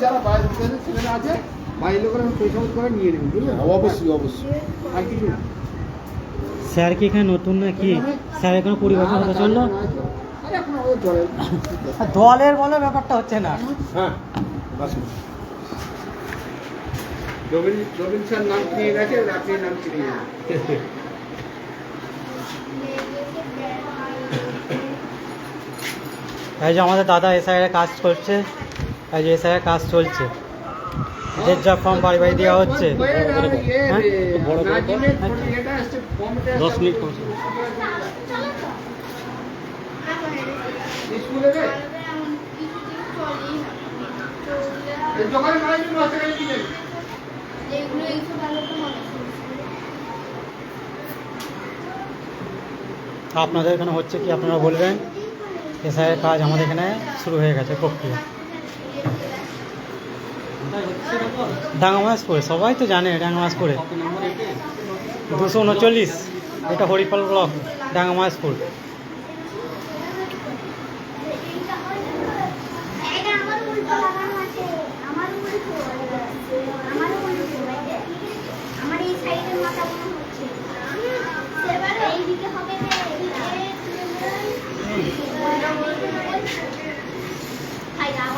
যারা বাইরের ছেলেরা আছে বাইরের লোকেরা পয়সা করে নিয়ে নেবেন, বুঝলেন? অবশ্যই অবশ্যই, আর কিছু না। স্যার কি এখানে নতুন নাকি? স্যার এখানে পরিবর্তন হতে চললো? আরে এখন ওই দলের দলের বলে ব্যাপারটা হচ্ছে না। হ্যাঁ আসুন। রবীন্দ্র স্যার নাম নিয়ে গেছে, আপনি নাম চিনিয়ে যান। এই যে আমাদের দাদা এসআইয়ের কাজ করছে, এই যে এসআইয়ের কাজ চলছে, যে জব ফর্ম বাড়ি বাড়ি দেওয়া হচ্ছে। হ্যাঁ? 10 মিনিট করছে। আপনাদের এখানে হচ্ছে কি আপনারা বলবেন? এসআইয়ের কাজ আমাদের এখানে শুরু হয়ে গেছে প্রক্রিয়া। ডাঙ্গামাসপুরে সবাই তো জানে, ডাঙ্গামাসপুরে 239, এটা হরিপাল ব্লক, ডাঙ্গামাসপুর। আমার এই সাইডের মাথা মনে হচ্ছে সেবারে এইদিকে হবে যে খাই দাও